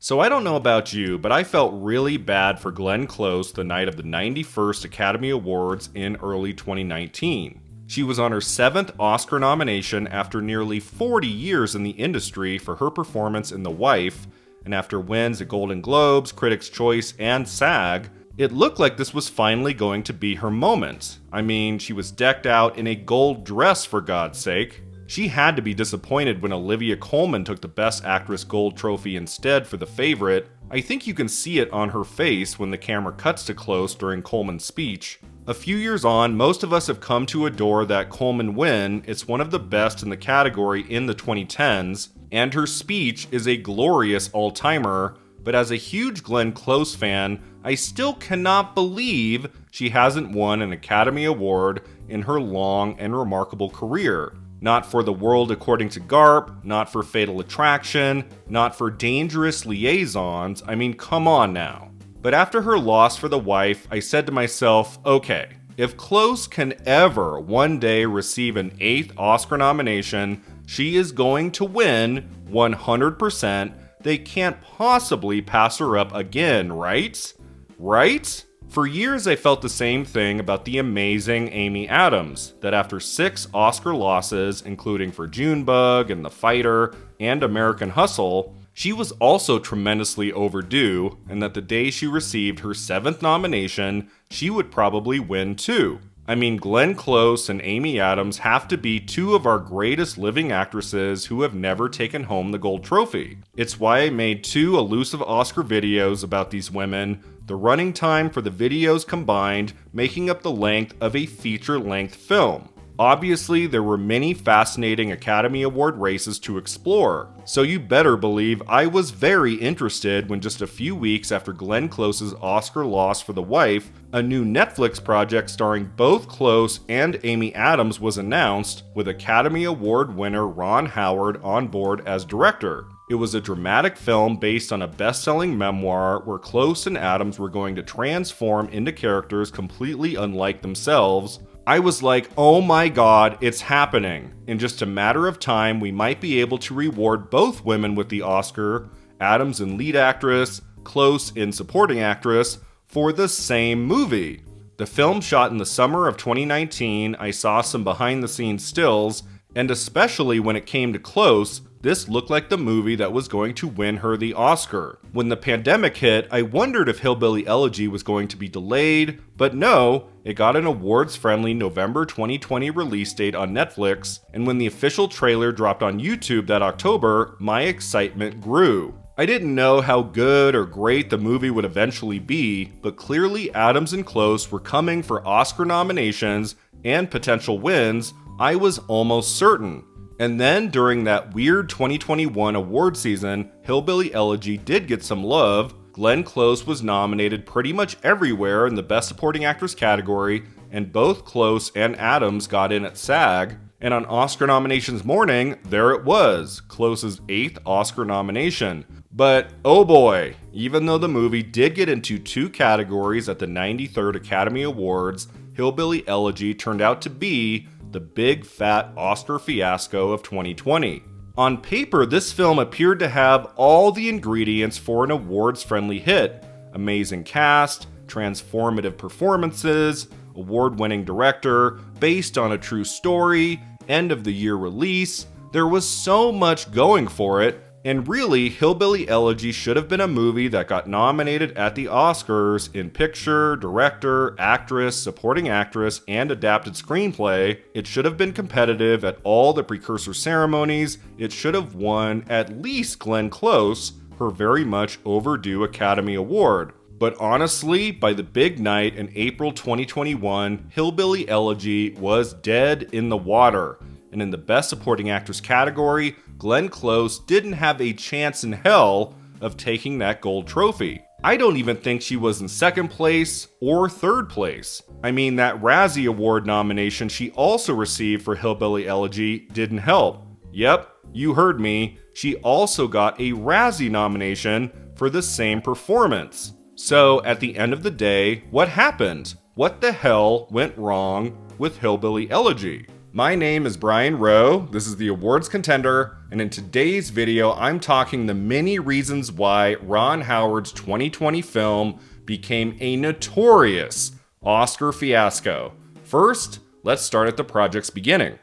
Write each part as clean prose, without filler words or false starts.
So I don't know about you, but I felt really bad for Glenn Close the night of the 91st Academy Awards in early 2019. She was on her 7th Oscar nomination after nearly 40 years in the industry for her performance in The Wife, and after wins at Golden Globes, Critics' Choice, and SAG, it looked like this was finally going to be her moment. I mean, she was decked out in a gold dress for God's sake. She had to be disappointed when Olivia Colman took the Best Actress Gold Trophy instead for The Favorite. I think you can see it on her face when the camera cuts to Close during Colman's speech. A few years on, most of us have come to adore that Colman win. It's one of the best in the category in the 2010s, and her speech is a glorious all-timer, but as a huge Glenn Close fan, I still cannot believe she hasn't won an Academy Award in her long and remarkable career. Not for The World According to Garp, not for Fatal Attraction, not for Dangerous Liaisons. I mean, come on now. But after her loss for The Wife, I said to myself, okay, if Close can ever one day receive an 8th Oscar nomination, she is going to win 100%. They can't possibly pass her up again, right? Right? For years, I felt the same thing about the amazing Amy Adams, that after 6 Oscar losses, including for Junebug and The Fighter and American Hustle, she was also tremendously overdue, and that the day she received her 7th nomination, she would probably win too. I mean, Glenn Close and Amy Adams have to be 2 of our greatest living actresses who have never taken home the gold trophy. It's why I made 2 Elusive Oscar videos about these women, the running time for the videos combined making up the length of a feature-length film. Obviously, there were many fascinating Academy Award races to explore, so you better believe I was very interested when just a few weeks after Glenn Close's Oscar loss for The Wife, a new Netflix project starring both Close and Amy Adams was announced, with Academy Award winner Ron Howard on board as director. It was a dramatic film based on a best-selling memoir where Close and Adams were going to transform into characters completely unlike themselves. I was like, oh my god, it's happening. In just a matter of time, we might be able to reward both women with the Oscar, Adams in lead actress, Close in supporting actress, for the same movie. The film shot in the summer of 2019, I saw some behind-the-scenes stills, and especially when it came to Close, this looked like the movie that was going to win her the Oscar. When the pandemic hit, I wondered if Hillbilly Elegy was going to be delayed, but no, it got an awards-friendly November 2020 release date on Netflix, and when the official trailer dropped on YouTube that October, my excitement grew. I didn't know how good or great the movie would eventually be, but clearly Adams and Close were coming for Oscar nominations and potential wins. I was almost certain. And then during that weird 2021 award season, Hillbilly Elegy did get some love. Glenn Close was nominated pretty much everywhere in the Best Supporting Actress category, and both Close and Adams got in at SAG. And on Oscar nominations morning, there it was, Close's 8th Oscar nomination. But oh boy, even though the movie did get into 2 categories at the 93rd Academy Awards, Hillbilly Elegy turned out to be the big fat Oscar Fiasco of 2020. On paper, this film appeared to have all the ingredients for an awards-friendly hit. Amazing cast, transformative performances, award-winning director, based on a true story, end-of-the-year release. There was so much going for it, and really, Hillbilly Elegy should have been a movie that got nominated at the Oscars in picture, director, actress, supporting actress, and adapted screenplay. It should have been competitive at all the precursor ceremonies. It should have won at least Glenn Close her very much overdue Academy Award. But honestly, by the big night in April 2021, Hillbilly Elegy was dead in the water. And in the Best Supporting Actress category, Glenn Close didn't have a chance in hell of taking that gold trophy. I don't even think she was in 2nd place or 3rd place. I mean, that Razzie Award nomination she also received for Hillbilly Elegy didn't help. Yep, you heard me. She also got a Razzie nomination for the same performance. So, at the end of the day, what happened? What the hell went wrong with Hillbilly Elegy? My name is Brian Rowe, this is the Awards Contender, and in today's video I'm talking the many reasons why Ron Howard's 2020 film became a notorious Oscar fiasco. First, let's start at the project's beginning.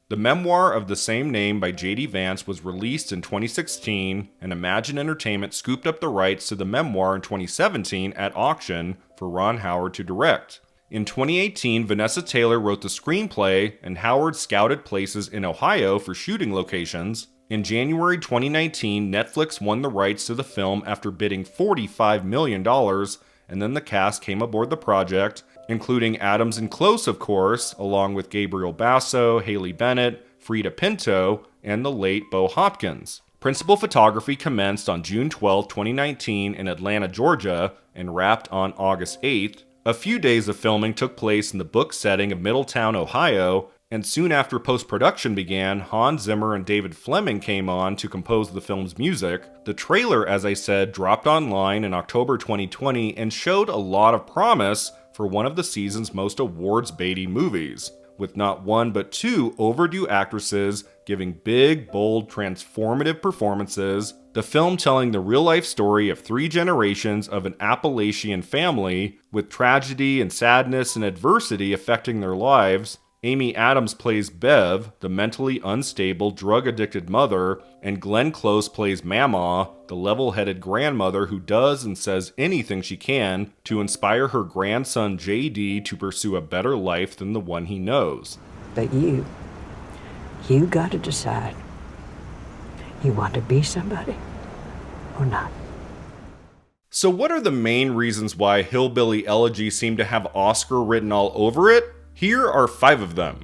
The memoir of the same name by J.D. Vance was released in 2016, and Imagine Entertainment scooped up the rights to the memoir in 2017 at auction for Ron Howard to direct. In 2018, Vanessa Taylor wrote the screenplay, and Howard scouted places in Ohio for shooting locations. In January 2019, Netflix won the rights to the film after bidding $45 million, and then the cast came aboard the project, including Adams and Close, of course, along with Gabriel Basso, Haley Bennett, Frida Pinto, and the late Bo Hopkins. Principal photography commenced on June 12, 2019 in Atlanta, Georgia, and wrapped on August 8th. A few days of filming took place in the book setting of Middletown, Ohio, and soon after post-production began, Hans Zimmer and David Fleming came on to compose the film's music. The trailer, as I said, dropped online in October 2020 and showed a lot of promise for one of the season's most awards-baity movies, with not one but two overdue actresses giving big, bold, transformative performances. The film telling the real-life story of three generations of an Appalachian family, with tragedy and sadness and adversity affecting their lives. Amy Adams plays Bev, the mentally unstable, drug-addicted mother, and Glenn Close plays Mama, the level-headed grandmother who does and says anything she can to inspire her grandson JD to pursue a better life than the one he knows. But you got to decide. You want to be somebody or not? So what are the main reasons why Hillbilly Elegy seemed to have Oscar written all over it? Here are 5 of them.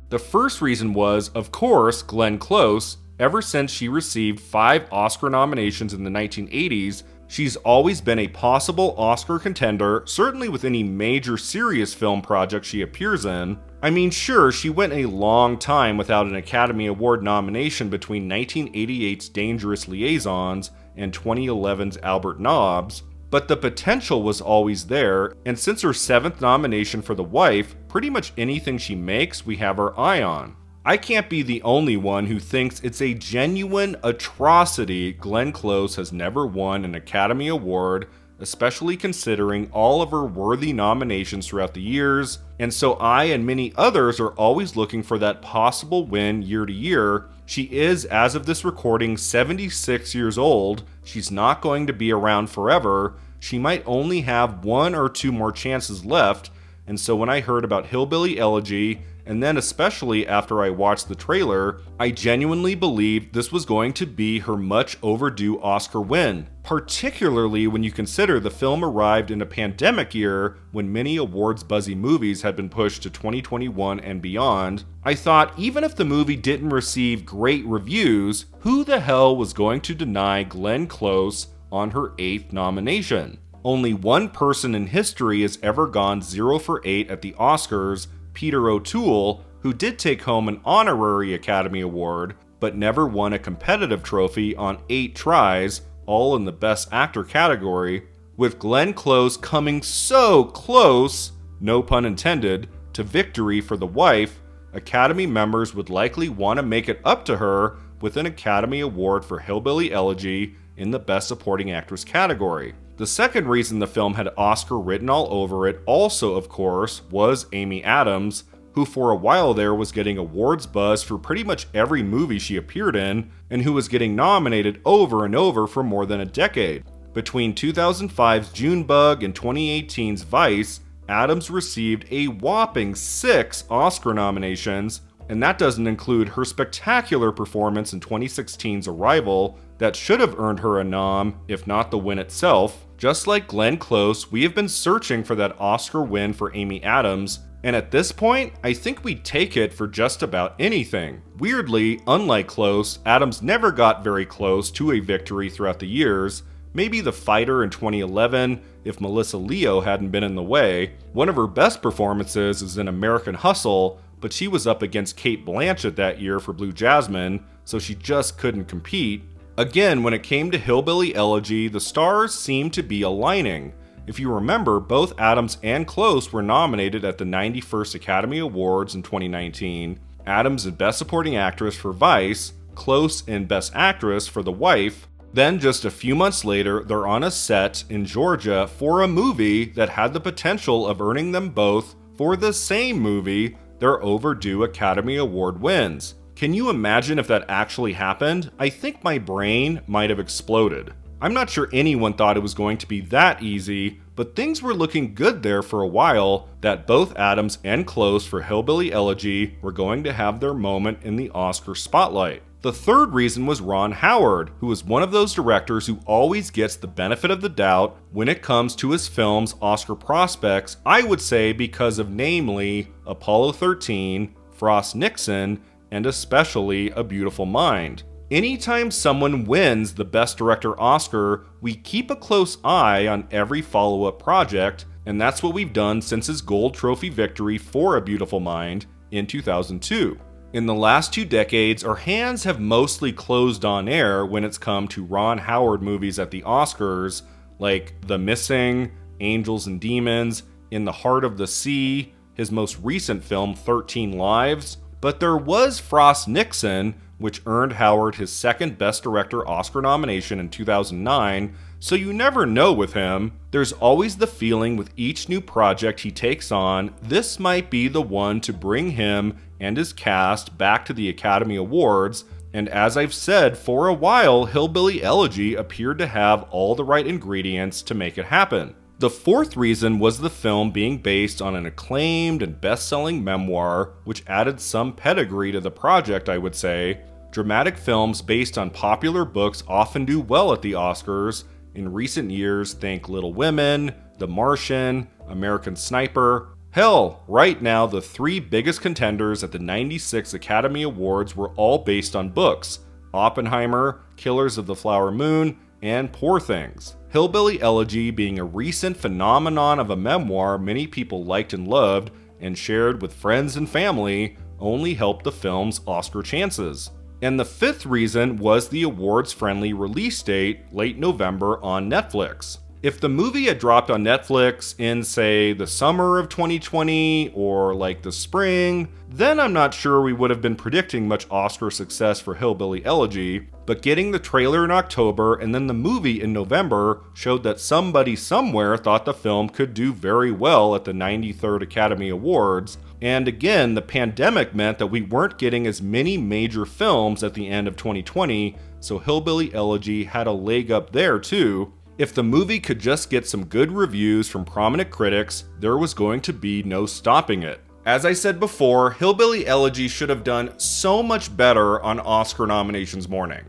The first reason was, of course, Glenn Close. Ever since she received 5 Oscar nominations in the 1980s, she's always been a possible Oscar contender, certainly with any major serious film project she appears in. I mean, sure, she went a long time without an Academy Award nomination between 1988's Dangerous Liaisons and 2011's Albert Nobbs, but the potential was always there, and since her 7th nomination for The Wife, pretty much anything she makes we have our eye on. I can't be the only one who thinks it's a genuine atrocity Glenn Close has never won an Academy Award, especially considering all of her worthy nominations throughout the years, and so I and many others are always looking for that possible win year to year. She is, as of this recording, 76 years old. She's not going to be around forever. She might only have 1 or 2 more chances left, and so when I heard about Hillbilly Elegy, and then especially after I watched the trailer, I genuinely believed this was going to be her much overdue Oscar win, particularly when you consider the film arrived in a pandemic year when many awards-buzzy movies had been pushed to 2021 and beyond. I thought even if the movie didn't receive great reviews, who the hell was going to deny Glenn Close on her 8th nomination? Only one person in history has ever gone 0 for 8 at the Oscars, Peter O'Toole, who did take home an honorary Academy Award, but never won a competitive trophy on 8 tries, all in the Best Actor category. With Glenn Close coming so close, no pun intended, to victory for The Wife, Academy members would likely want to make it up to her with an Academy Award for Hillbilly Elegy in the Best Supporting Actress category. The second reason the film had Oscar written all over it also, of course, was Amy Adams, who for a while there was getting awards buzz for pretty much every movie she appeared in, and who was getting nominated over and over for more than a decade. Between 2005's Junebug and 2018's Vice, Adams received a whopping 6 Oscar nominations, and that doesn't include her spectacular performance in 2016's Arrival that should have earned her a nom, if not the win itself. Just like Glenn Close, we have been searching for that Oscar win for Amy Adams, and at this point, I think we'd take it for just about anything. Weirdly, unlike Close, Adams never got very close to a victory throughout the years. Maybe The Fighter in 2011, if Melissa Leo hadn't been in the way. One of her best performances is in American Hustle, but she was up against Cate Blanchett that year for Blue Jasmine, so she just couldn't compete. Again, when it came to Hillbilly Elegy, the stars seemed to be aligning. If you remember, both Adams and Close were nominated at the 91st Academy Awards in 2019, Adams in Best Supporting Actress for Vice, Close in Best Actress for The Wife. Then just a few months later, they're on a set in Georgia for a movie that had the potential of earning them both, for the same movie, their overdue Academy Award wins. Can you imagine if that actually happened? I think my brain might have exploded. I'm not sure anyone thought it was going to be that easy, but things were looking good there for a while that both Adams and Close for Hillbilly Elegy were going to have their moment in the Oscar spotlight. The third reason was Ron Howard, who is one of those directors who always gets the benefit of the doubt when it comes to his film's Oscar prospects, I would say because of namely Apollo 13, Frost Nixon, and especially A Beautiful Mind. Anytime someone wins the Best Director Oscar, we keep a close eye on every follow-up project, and that's what we've done since his Gold Trophy victory for A Beautiful Mind in 2002. In the last 2 decades, our hands have mostly closed on air when it's come to Ron Howard movies at the Oscars, like The Missing, Angels and Demons, In the Heart of the Sea, his most recent film 13 Lives. But there was Frost Nixon, which earned Howard his second Best Director Oscar nomination in 2009, so you never know with him. There's always the feeling with each new project he takes on, this might be the one to bring him and his cast back to the Academy Awards, and as I've said, for a while, Hillbilly Elegy appeared to have all the right ingredients to make it happen. The fourth reason was the film being based on an acclaimed and best-selling memoir, which added some pedigree to the project, I would say. Dramatic films based on popular books often do well at the Oscars. In recent years, think Little Women, The Martian, American Sniper. Hell, right now the 3 biggest contenders at the '96 Academy Awards were all based on books: Oppenheimer, Killers of the Flower Moon, and Poor Things. Hillbilly Elegy being a recent phenomenon of a memoir many people liked and loved and shared with friends and family only helped the film's Oscar chances. And the fifth reason was the awards-friendly release date, late November on Netflix. If the movie had dropped on Netflix in, say, the summer of 2020 or like the spring, then I'm not sure we would have been predicting much Oscar success for Hillbilly Elegy, but getting the trailer in October and then the movie in November showed that somebody somewhere thought the film could do very well at the 93rd Academy Awards. And again, the pandemic meant that we weren't getting as many major films at the end of 2020, so Hillbilly Elegy had a leg up there too. If the movie could just get some good reviews from prominent critics, there was going to be no stopping it. As I said before, Hillbilly Elegy should have done so much better on Oscar nominations morning.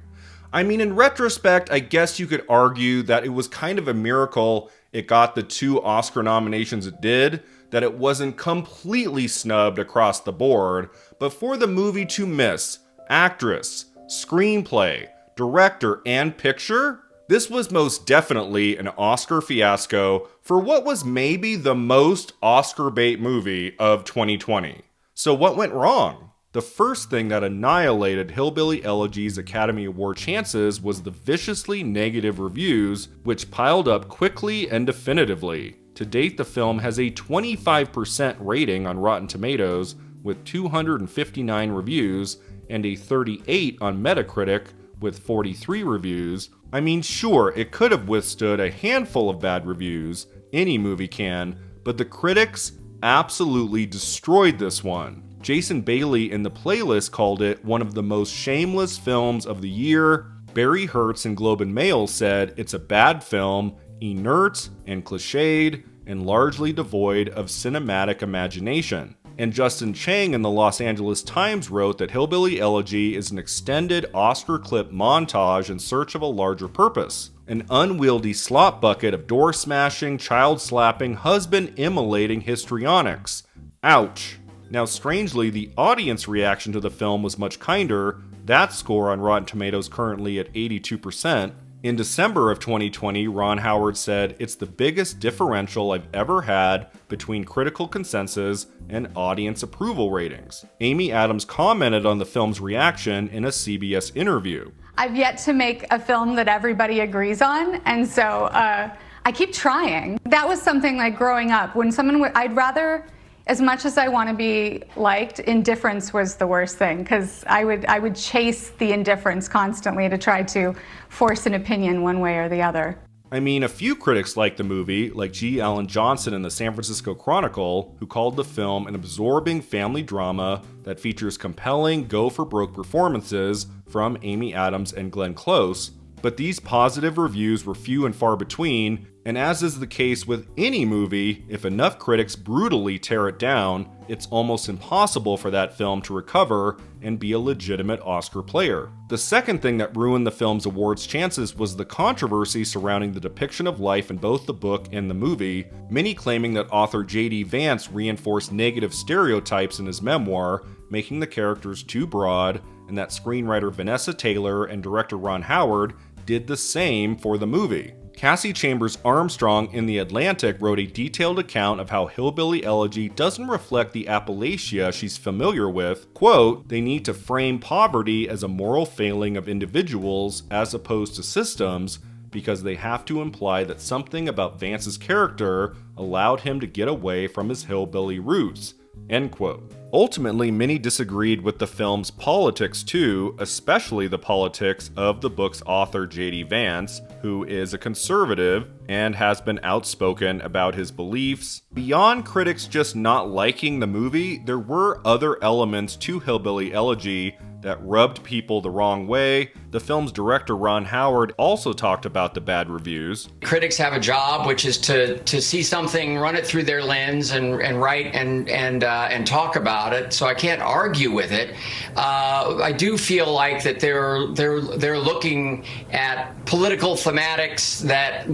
I mean, in retrospect, I guess you could argue that it was kind of a miracle it got the 2 Oscar nominations it did, that it wasn't completely snubbed across the board, but for the movie to miss actress, screenplay, director, and picture, this was most definitely an Oscar fiasco for what was maybe the most Oscar bait movie of 2020. So what went wrong? The first thing that annihilated Hillbilly Elegy's Academy Award chances was the viciously negative reviews, which piled up quickly and definitively. To date, the film has a 25% rating on Rotten Tomatoes with 259 reviews and a 38 on Metacritic with 43 reviews. I mean, sure, it could have withstood a handful of bad reviews, any movie can, but the critics absolutely destroyed this one. Jason Bailey in the playlist called it one of the most shameless films of the year. Barry Hertz in Globe and Mail said it's a bad film, inert and cliched, and largely devoid of cinematic imagination. And Justin Chang in the Los Angeles Times wrote that Hillbilly Elegy is an extended Oscar clip montage in search of a larger purpose. An unwieldy slop bucket of door-smashing, child-slapping, husband-immolating histrionics. Ouch. Now, strangely, the audience reaction to the film was much kinder. That score on Rotten Tomatoes currently at 82%. In December of 2020, Ron Howard said, "It's the biggest differential I've ever had between critical consensus and audience approval ratings." Amy Adams commented on the film's reaction in a CBS interview. "I've yet to make a film that everybody agrees on, and so I keep trying." That was something like growing up, when I'd rather As much as I want to be liked, indifference was the worst thing, because I would chase the indifference constantly to try to force an opinion one way or the other. I mean, a few critics liked the movie, like G. Allen Johnson in the San Francisco Chronicle, who called the film an absorbing family drama that features compelling go-for-broke performances from Amy Adams and Glenn Close. But these positive reviews were few and far between, and as is the case with any movie, if enough critics brutally tear it down, it's almost impossible for that film to recover and be a legitimate Oscar player. The second thing that ruined the film's awards chances was the controversy surrounding the depiction of life in both the book and the movie, many claiming that author J.D. Vance reinforced negative stereotypes in his memoir, making the characters too broad, and that screenwriter Vanessa Taylor and director Ron Howard did the same for the movie. Cassie Chambers Armstrong in The Atlantic wrote a detailed account of how Hillbilly Elegy doesn't reflect the Appalachia she's familiar with. Quote, "They need to frame poverty as a moral failing of individuals as opposed to systems, because they have to imply that something about Vance's character allowed him to get away from his hillbilly roots." End quote. Ultimately, many disagreed with the film's politics too, especially the politics of the book's author J.D. Vance, who is a conservative and has been outspoken about his beliefs. Beyond critics just not liking the movie, there were other elements to Hillbilly Elegy that rubbed people the wrong way. The film's director, Ron Howard, also talked about the bad reviews. Critics have a job, which is to see something, run it through their lens, and write and talk about it. So I can't argue with it. I do feel like that they're looking at political thematics that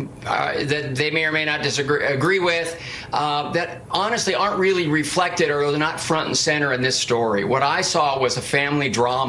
they may or may not agree with, that honestly aren't really reflected, or they're not front and center in this story. What I saw was a family drama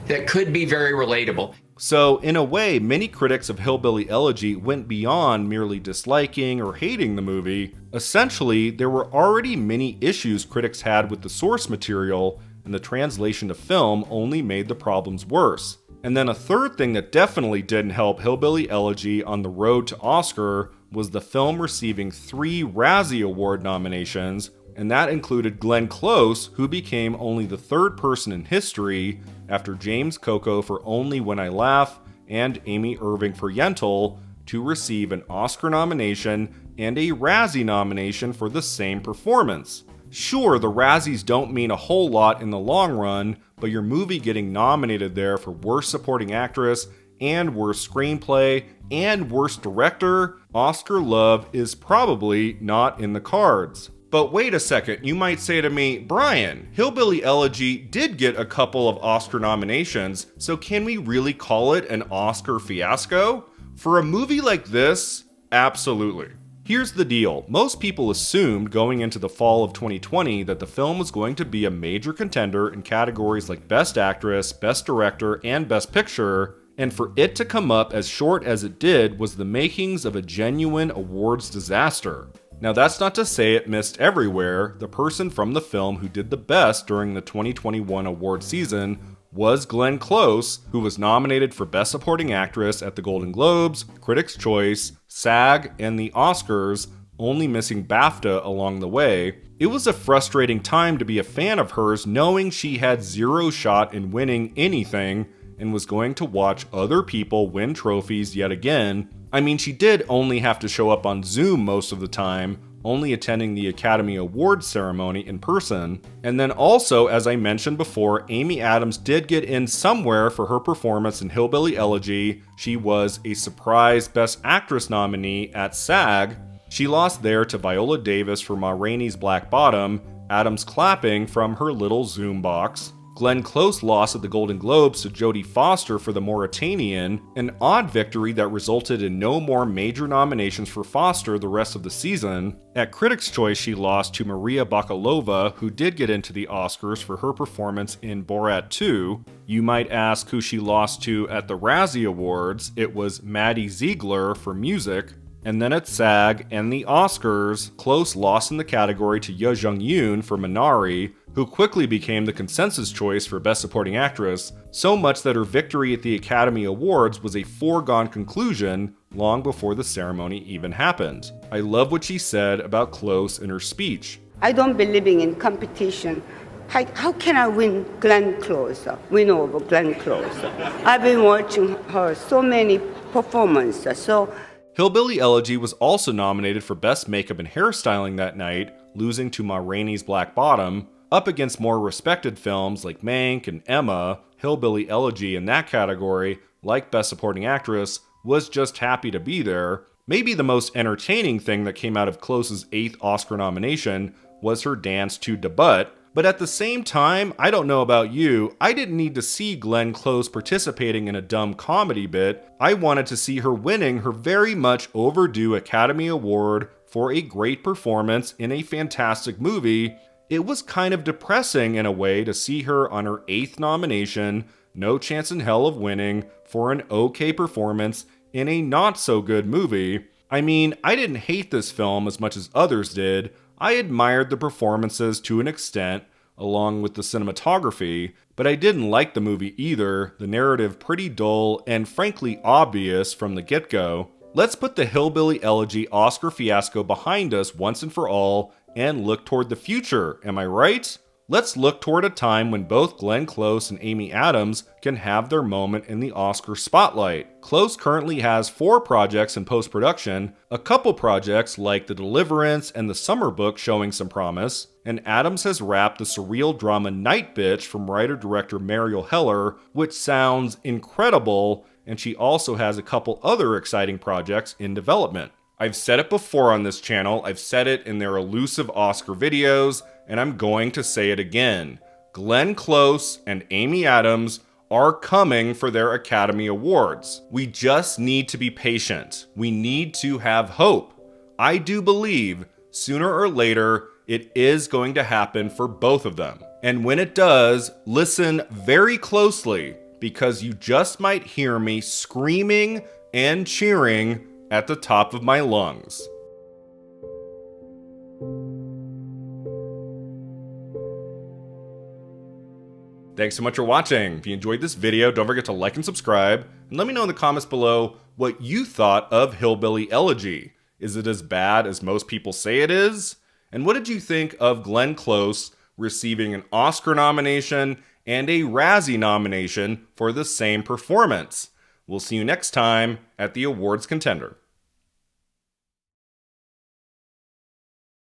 that could be very relatable. So, in a way, many critics of Hillbilly Elegy went beyond merely disliking or hating the movie. Essentially, there were already many issues critics had with the source material, and the translation to film only made the problems worse. And then a third thing that definitely didn't help Hillbilly Elegy on the road to Oscar was the film receiving 3 Razzie Award nominations, and that included Glenn Close, who became only the third person in history, after James Coco for Only When I Laugh and Amy Irving for Yentl, to receive an Oscar nomination and a Razzie nomination for the same performance. Sure, the Razzies don't mean a whole lot in the long run, but your movie getting nominated there for Worst Supporting Actress and Worst Screenplay and Worst Director, Oscar love is probably not in the cards. But wait a second, you might say to me, Brian, Hillbilly Elegy did get a couple of Oscar nominations, so can we really call it an Oscar fiasco? For a movie like this, absolutely. Here's the deal. Most people assumed going into the fall of 2020 that the film was going to be a major contender in categories like Best Actress, Best Director, and Best Picture, and for it to come up as short as it did was the makings of a genuine awards disaster. Now that's not to say it missed everywhere. The person from the film who did the best during the 2021 award season was Glenn Close, who was nominated for Best Supporting Actress at the Golden Globes, Critics' Choice, SAG, and the Oscars, only missing BAFTA along the way. It was a frustrating time to be a fan of hers, knowing she had zero shot in winning anything and was going to watch other people win trophies yet again. I mean, she did only have to show up on Zoom most of the time, only attending the Academy Awards ceremony in person. And then also, as I mentioned before, Amy Adams did get in somewhere for her performance in Hillbilly Elegy. She was a surprise Best Actress nominee at SAG. She lost there to Viola Davis for Ma Rainey's Black Bottom, Adams clapping from her little Zoom box. Glenn Close lost at the Golden Globes to Jodie Foster for The Mauritanian, an odd victory that resulted in no more major nominations for Foster the rest of the season. At Critics' Choice, she lost to Maria Bakalova, who did get into the Oscars for her performance in Borat 2. You might ask who she lost to at the Razzie Awards. It was Maddie Ziegler for music. And then at SAG and the Oscars, Close lost in the category to Ye Jung-yoon for Minari, who quickly became the consensus choice for Best Supporting Actress, so much that her victory at the Academy Awards was a foregone conclusion long before the ceremony even happened. I love what she said about Close in her speech. I don't believe in competition. How can I win Glenn Close, win over Glenn Close? I've been watching her so many performances. So Hillbilly Elegy was also nominated for Best Makeup and Hairstyling that night, losing to Ma Rainey's Black Bottom. Up against more respected films like Mank and Emma, Hillbilly Elegy in that category, like Best Supporting Actress, was just happy to be there. Maybe the most entertaining thing that came out of Close's 8th Oscar nomination was her dance to Da Butt, but at the same time, I don't know about you, I didn't need to see Glenn Close participating in a dumb comedy bit. I wanted to see her winning her very much overdue Academy Award for a great performance in a fantastic movie. It was kind of depressing in a way to see her on her 8th nomination, no chance in hell of winning, for an okay performance in a not so good movie. I mean, I didn't hate this film as much as others did. I admired the performances to an extent, along with the cinematography, but I didn't like the movie either, the narrative pretty dull and frankly obvious from the get-go. Let's put the Hillbilly Elegy Oscar fiasco behind us once and for all and look toward the future, am I right? Let's look toward a time when both Glenn Close and Amy Adams can have their moment in the Oscar spotlight. Close currently has 4 projects in post-production, a couple projects like The Deliverance and The Summer Book showing some promise, and Adams has wrapped the surreal drama Night Bitch from writer-director Mariel Heller, which sounds incredible, and she also has a couple other exciting projects in development. I've said it before on this channel, I've said it in their Elusive Oscar videos, and I'm going to say it again. Glenn Close and Amy Adams are coming for their Academy Awards. We just need to be patient. We need to have hope. I do believe, sooner or later, it is going to happen for both of them. And when it does, listen very closely, because you just might hear me screaming and cheering at the top of my lungs. Thanks so much for watching. If you enjoyed this video, don't forget to like and subscribe, and let me know in the comments below what you thought of Hillbilly Elegy. Is it as bad as most people say it is? And what did you think of Glenn Close receiving an Oscar nomination and a Razzie nomination for the same performance? We'll see you next time at the Awards Contender.